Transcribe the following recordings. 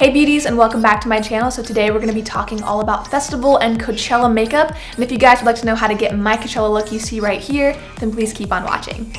Hey beauties, and welcome back to my channel. So today we're going to be talking all about festival and Coachella makeup. And if you guys would like to know how to get my Coachella look you see right here, then please keep on watching.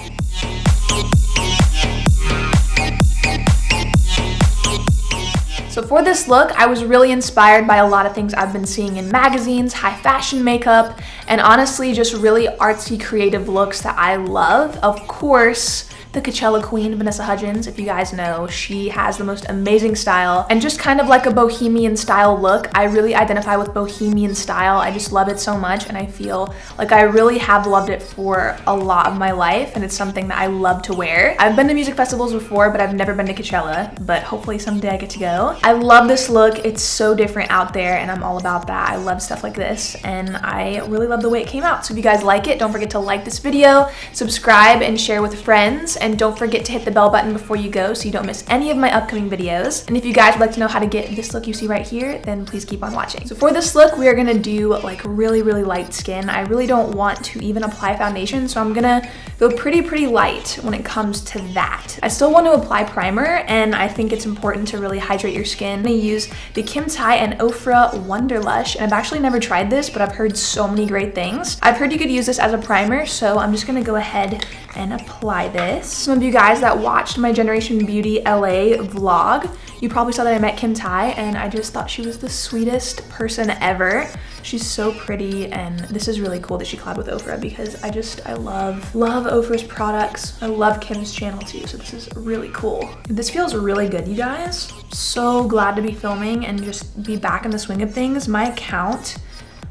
So for this look, I was really inspired by a lot of things I've been seeing in magazines, high fashion makeup, and honestly just really artsy creative looks that I love. Of course, the Coachella queen, Vanessa Hudgens, if you guys know, she has the most amazing style and just kind of like a bohemian style look. I really identify with bohemian style. I just love it so much, and I feel like I really have loved it for a lot of my life, and it's something that I love to wear. I've been to music festivals before, but I've never been to Coachella, but hopefully someday I get to go. I love this look. It's so different out there, and I'm all about that. I love stuff like this, and I really love the way it came out. So if you guys like it, don't forget to like this video, subscribe, and share with friends. And don't forget to hit the bell button before you go so you don't miss any of my upcoming videos. And if you guys would like to know how to get this look you see right here, then please keep on watching. So for this look, we are gonna do like really light skin. I really don't want to even apply foundation, so I'm gonna go pretty light when it comes to that. I still want to apply primer, and I think it's important to really hydrate your skin. I'm gonna use the Kim Tai and Ofra Wonder Lush, and I've actually never tried this, but I've heard so many great things. I've heard you could use this as a primer, so I'm just gonna go ahead and apply this. Some of you guys that watched my Generation Beauty LA vlog, you probably saw that I met Kim Tai, and I just thought she was the sweetest person ever. She's so pretty, and this is really cool that she collabed with Ofra because I love Ofra's products. I love Kim's channel too, so this is really cool. This feels really good, you guys. So glad to be filming and just be back in the swing of things. My account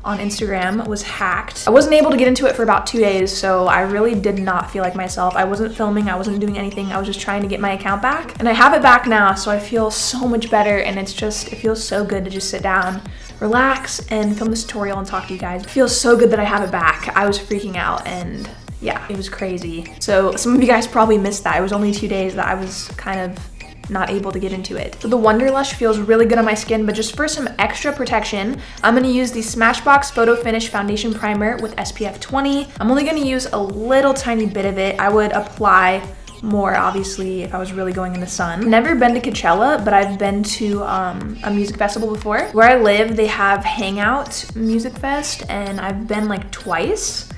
on Instagram was hacked. I wasn't able to get into it for about 2 days, so I really did not feel like myself. I wasn't filming, I wasn't doing anything. I was just trying to get my account back, and I have it back now, so I feel so much better, and it feels so good to just sit down, relax, and film this tutorial and talk to you guys. It feels so good that I have it back. I was freaking out, and yeah, it was crazy. So some of you guys probably missed that. It was only 2 days that I was kind of not able to get into it. So the Wonder Lush feels really good on my skin, but just for some extra protection, I'm gonna use the Smashbox Photo Finish Foundation Primer with SPF 20. I'm only gonna use a little tiny bit of it. I would apply more, obviously, if I was really going in the sun. Never been to Coachella, but I've been to a music festival before. Where I live, they have Hangout Music Fest, and I've been like twice.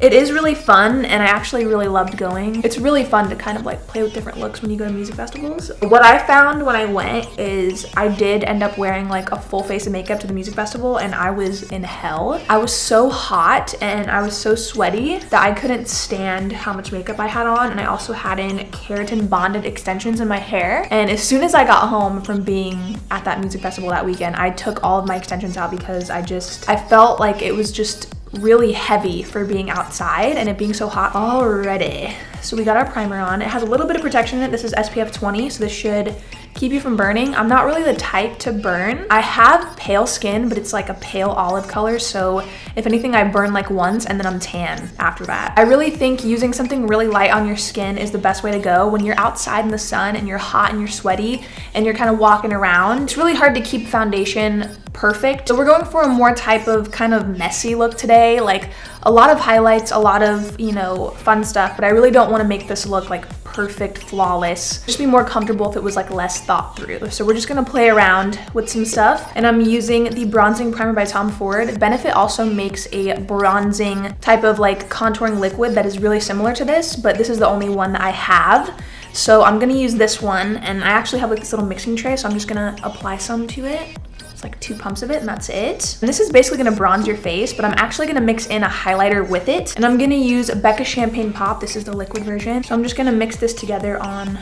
It is really fun, and I actually really loved going. It's really fun to kind of like play with different looks when you go to music festivals. What I found when I went is I did end up wearing like a full face of makeup to the music festival, and I was in hell. I was so hot and I was so sweaty that I couldn't stand how much makeup I had on, and I also had in keratin bonded extensions in my hair. And as soon as I got home from being at that music festival that weekend, I took all of my extensions out because I felt like it was just really heavy for being outside and it being so hot already. So we got our primer on. It has a little bit of protection in it. This is SPF 20, so this should keep you from burning. I'm not really the type to burn. I have pale skin, but it's like a pale olive color, so if anything, I burn like once and then I'm tan after that. I really think using something really light on your skin is the best way to go. When you're outside in the sun and you're hot and you're sweaty and you're kind of walking around, it's really hard to keep foundation perfect. So we're going for a more type of kind of messy look today, like a lot of highlights, a lot of, you know, fun stuff, but I really don't want to make this look like perfect, flawless. Just be more comfortable if it was like less thought through. So we're just gonna play around with some stuff, and I'm using the Bronzing Primer by Tom Ford. Benefit also makes a bronzing type of like contouring liquid that is really similar to this, but this is the only one that I have. So I'm gonna use this one, and I actually have like this little mixing tray, so I'm just gonna apply some to it. Like 2 pumps of it, and that's it. And this is basically gonna bronze your face, but I'm actually gonna mix in a highlighter with it, and I'm gonna use BECCA Champagne Pop. This is the liquid version, so I'm just gonna mix this together on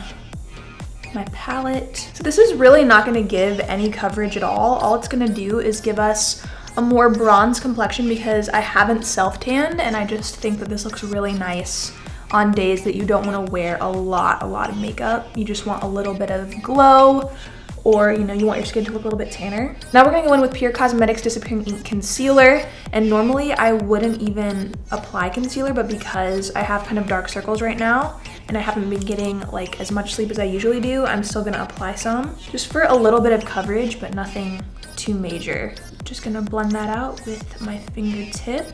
my palette. So this is really not gonna give any coverage at all. All it's gonna do is give us a more bronze complexion because I haven't self-tanned, and I just think that this looks really nice on days that you don't want to wear a lot of makeup. You just want a little bit of glow, or you know, you want your skin to look a little bit tanner. Now we're gonna go in with Pur Cosmetics Disappearing Ink Concealer, and normally I wouldn't even apply concealer, but because I have kind of dark circles right now and I haven't been getting like as much sleep as I usually do, I'm still gonna apply some just for a little bit of coverage, but nothing too major. Just gonna blend that out with my fingertip.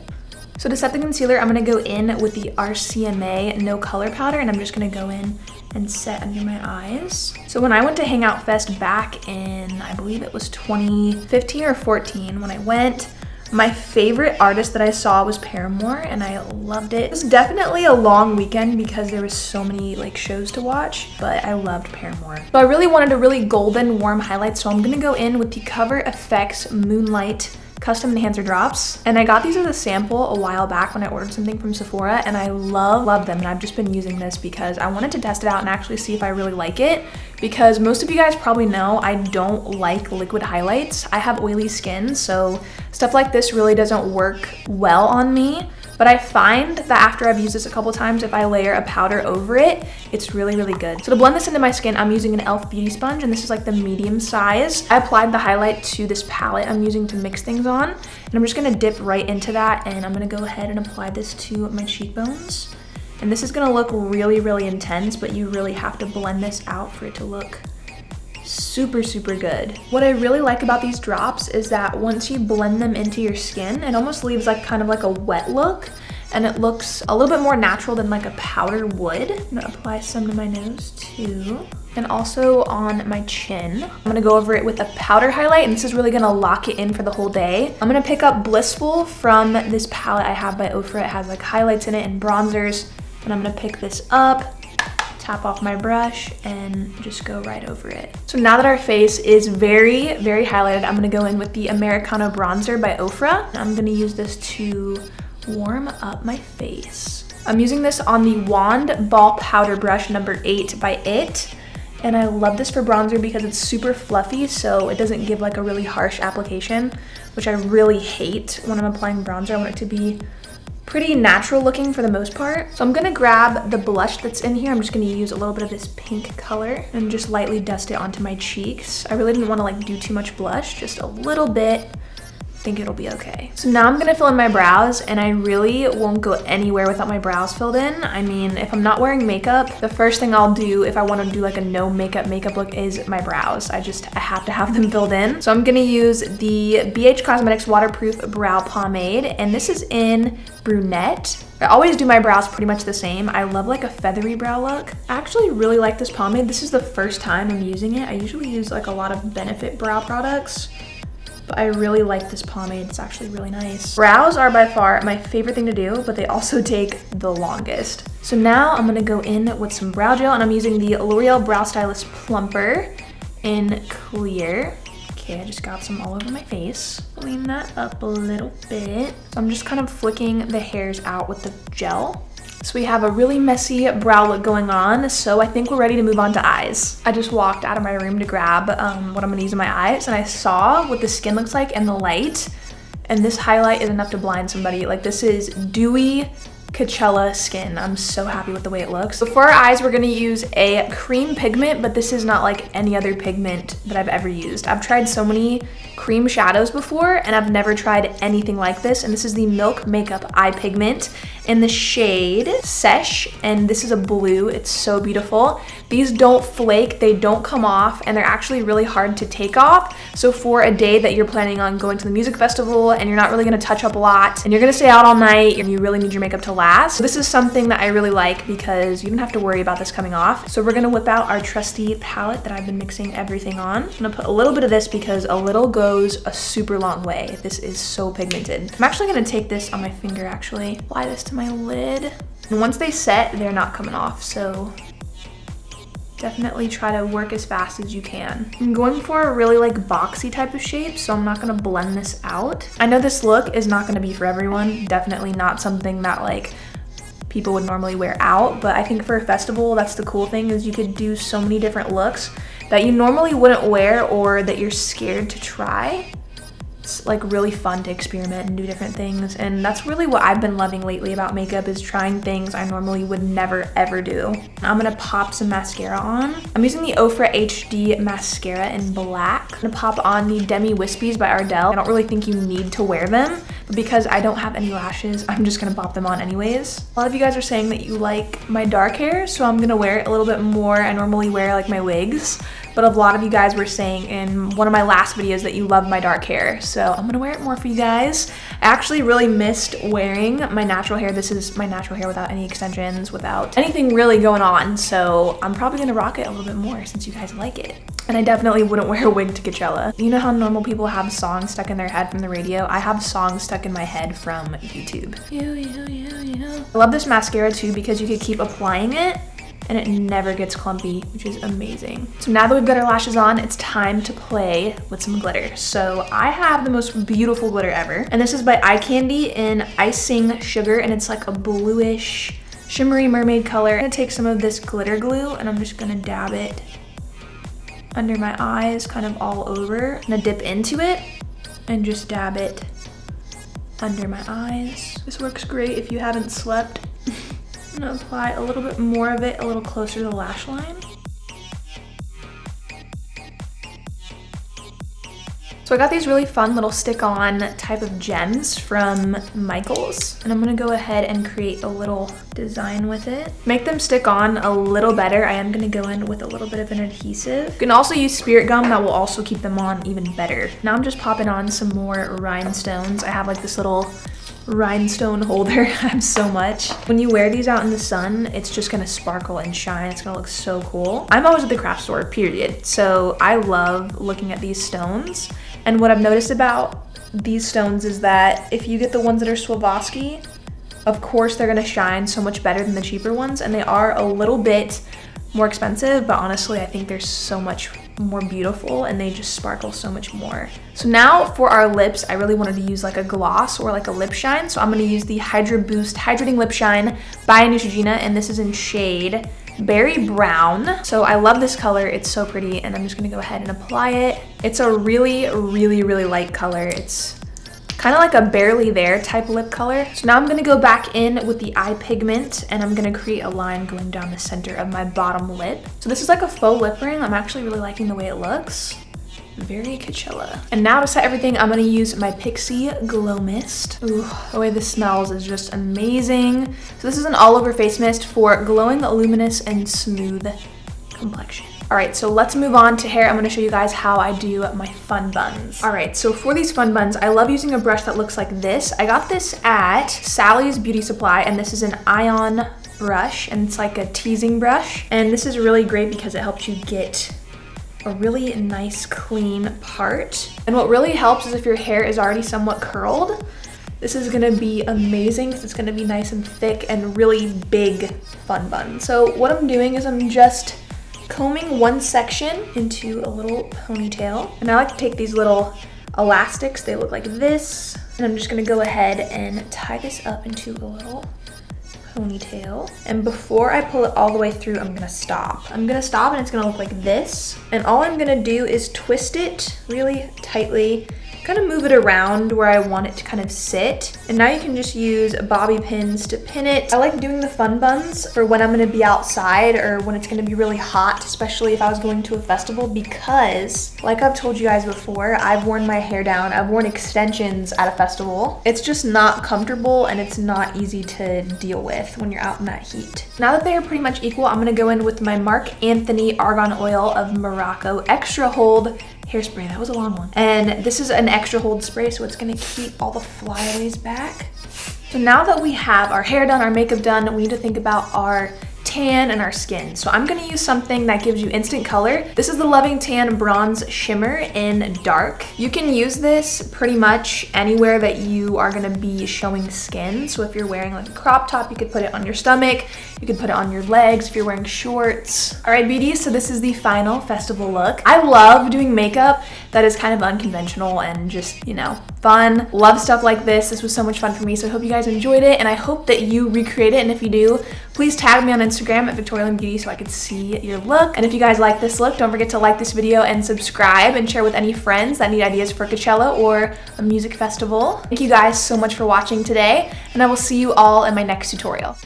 So to set the concealer, I'm gonna go in with the RCMA No Color Powder, and I'm just gonna go in and set under my eyes. So when I went to Hangout Fest back in, I believe it was 2015 or 14, when I went, my favorite artist that I saw was Paramore, and I loved it. It was definitely a long weekend because there was so many like shows to watch, but I loved Paramore. So I really wanted a really golden warm highlight, so I'm gonna go in with the Cover FX Moonlight Custom Enhancer Drops. And I got these as a sample a while back when I ordered something from Sephora, and I love them, and I've just been using this because I wanted to test it out and actually see if I really like it, because most of you guys probably know I don't like liquid highlights. I have oily skin, so stuff like this really doesn't work well on me. But I find that after I've used this a couple times, if I layer a powder over it, it's really, really good. So to blend this into my skin, I'm using an e.l.f. beauty sponge, and this is like the medium size. I applied the highlight to this palette I'm using to mix things on, and I'm just gonna dip right into that, and I'm gonna go ahead and apply this to my cheekbones. And this is gonna look really, really intense, but you really have to blend this out for it to look super, super good. What I really like about these drops is that once you blend them into your skin, it almost leaves like kind of like a wet look, and it looks a little bit more natural than like a powder would. I'm gonna apply some to my nose too, and also on my chin. I'm gonna go over it with a powder highlight, and this is really gonna lock it in for the whole day. I'm gonna pick up Blissful from this palette I have by Ofra. It has like highlights in it and bronzers, and I'm gonna pick this up, tap off my brush, and just go right over it. So now that our face is very, very highlighted, I'm gonna go in with the Americano Bronzer by Ofra. I'm gonna use this to warm up my face. I'm using this on the Wand Ball Powder Brush number 8 by It. And I love this for bronzer because it's super fluffy, so it doesn't give like a really harsh application, which I really hate when I'm applying bronzer. I want it to be pretty natural looking for the most part. So I'm gonna grab the blush that's in here. I'm just gonna use a little bit of this pink color and just lightly dust it onto my cheeks. I really didn't wanna like do too much blush, just a little bit. I think it'll be okay. So now I'm gonna fill in my brows, and I really won't go anywhere without my brows filled in. I mean, if I'm not wearing makeup, the first thing I'll do if I wanna do like a no makeup look is my brows. I have to have them filled in. So I'm gonna use the BH Cosmetics Waterproof Brow Pomade, and this is in Brunette. I always do my brows pretty much the same. I love like a feathery brow look. I actually really like this pomade. This is the first time I'm using it. I usually use like a lot of Benefit brow products, but I really like this pomade. It's actually really nice. Brows are by far my favorite thing to do, but they also take the longest. So now I'm gonna go in with some brow gel, and I'm using the L'Oreal Brow Stylist Plumper in Clear. Okay, I just got some all over my face. Clean that up a little bit. So I'm just kind of flicking the hairs out with the gel. So we have a really messy brow look going on, so I think we're ready to move on to eyes. I just walked out of my room to grab what I'm gonna use in my eyes, and I saw what the skin looks like in the light, and this highlight is enough to blind somebody. Like, this is dewy Coachella skin. I'm so happy with the way it looks. So for our eyes, we're gonna use a cream pigment, but this is not like any other pigment that I've ever used. I've tried so many cream shadows before, and I've never tried anything like this. And this is the Milk Makeup Eye Pigment in the shade Sesh, and this is a blue. It's so beautiful. These don't flake, they don't come off, and they're actually really hard to take off. So for a day that you're planning on going to the music festival and you're not really gonna touch up a lot, and you're gonna stay out all night, and you really need your makeup to last, this is something that I really like because you don't have to worry about this coming off. So we're gonna whip out our trusty palette that I've been mixing everything on. I'm gonna put a little bit of this because a little goes a super long way. This is so pigmented. I'm actually gonna take this on my finger, actually. Apply this to my lid. And once they set, they're not coming off, so definitely try to work as fast as you can. I'm going for a really like boxy type of shape, so I'm not gonna blend this out. I know this look is not gonna be for everyone. Definitely not something that like people would normally wear out, but I think for a festival, that's the cool thing, is you could do so many different looks that you normally wouldn't wear or that you're scared to try. It's like really fun to experiment and do different things, and that's really what I've been loving lately about makeup, is trying things I normally would never ever do. I'm gonna pop some mascara on. I'm using the Ofra HD mascara in black. I'm gonna pop on the Demi Wispies by Ardell. I don't really think you need to wear them, but because I don't have any lashes, I'm just gonna pop them on anyways. A lot of you guys are saying that you like my dark hair, so I'm gonna wear it a little bit more. I normally wear like my wigs, but a lot of you guys were saying in one of my last videos that you love my dark hair, so so I'm gonna wear it more for you guys. I actually really missed wearing my natural hair. This is my natural hair without any extensions, without anything really going on, so I'm probably gonna rock it a little bit more since you guys like it. And I definitely wouldn't wear a wig to Coachella. You know how normal people have songs stuck in their head from the radio? I have songs stuck in my head from YouTube. I love this mascara too because you could keep applying it and it never gets clumpy, which is amazing. So now that we've got our lashes on, it's time to play with some glitter. So I have the most beautiful glitter ever, and this is by Eye Candy in Icing Sugar, and it's like a bluish, shimmery mermaid color. I'm gonna take some of this glitter glue and I'm just gonna dab it under my eyes, kind of all over. I'm gonna dip into it and just dab it under my eyes. This works great if you haven't slept. I'm gonna apply a little bit more of it a little closer to the lash line. So I got these really fun little stick-on type of gems from Michaels, and I'm gonna go ahead and create a little design with it. Make them stick on a little better, I am gonna go in with a little bit of an adhesive. You can also use spirit gum, that will also keep them on even better. Now I'm just popping on some more rhinestones. I have like this little rhinestone holder. I have so much. When you wear these out in the sun, it's just gonna sparkle and shine. It's gonna look so cool. I'm always at the craft store, period. So I love looking at these stones. And what I've noticed about these stones is that if you get the ones that are Swarovski, of course they're gonna shine so much better than the cheaper ones, and they are a little bit more expensive, but honestly I think they're so much more beautiful and they just sparkle so much more. So now for our lips, I really wanted to use like a gloss or like a lip shine, so I'm gonna use the Hydra Boost Hydrating Lip Shine by Neutrogena, and this is in shade Berry Brown. So I love this color, it's so pretty, and I'm just gonna go ahead and apply it. It's a really light color. It's kind of like a barely there type lip color. So now I'm gonna go back in with the eye pigment and I'm gonna create a line going down the center of my bottom lip. So this is like a faux lip ring. I'm actually really liking the way it looks. Very Coachella. And now to set everything, I'm gonna use my Pixie Glow Mist. Ooh, the way this smells is just amazing. So this is an all-over face mist for glowing, luminous, and smooth complexion. All right, so let's move on to hair. I'm gonna show you guys how I do my fun buns. All right, so for these fun buns, I love using a brush that looks like this. I got this at Sally's Beauty Supply, and this is an ion brush, and it's like a teasing brush. And this is really great because it helps you get a really nice clean part. And what really helps is if your hair is already somewhat curled, this is gonna be amazing because it's gonna be nice and thick and really big fun bun. So what I'm doing is I'm just combing one section into a little ponytail. And I like to take these little elastics, they look like this, and I'm just gonna go ahead and tie this up into a little ponytail. And before I pull it all the way through, I'm gonna stop. I'm gonna stop and it's gonna look like this. And all I'm gonna do is twist it really tightly, kind of move it around where I want it to kind of sit. And now you can just use bobby pins to pin it. I like doing the fun buns for when I'm gonna be outside or when it's gonna be really hot, especially if I was going to a festival, because like I've told you guys before, I've worn my hair down. I've worn extensions at a festival. It's just not comfortable and it's not easy to deal with when you're out in that heat. Now that they are pretty much equal, I'm gonna go in with my Marc Anthony Argan Oil of Morocco Extra Hold hairspray. That was a long one. And this is an extra hold spray, so it's gonna keep all the flyaways back. So now that we have our hair done, our makeup done, we need to think about our tan and our skin. So I'm gonna use something that gives you instant color. This is the Loving Tan Bronze Shimmer in dark. You can use this pretty much anywhere that you are gonna be showing skin. So if you're wearing like a crop top, you could put it on your stomach. You could put it on your legs if you're wearing shorts. All right, beauties, so this is the final festival look. I love doing makeup that is kind of unconventional and just, you know, fun. Love stuff like this. This was so much fun for me, so I hope you guys enjoyed it, and I hope that you recreate it, and if you do, please tag me on Instagram at Victorialynbeauty so I can see your look. And if you guys like this look, don't forget to like this video and subscribe and share with any friends that need ideas for Coachella or a music festival. Thank you guys so much for watching today, and I will see you all in my next tutorial.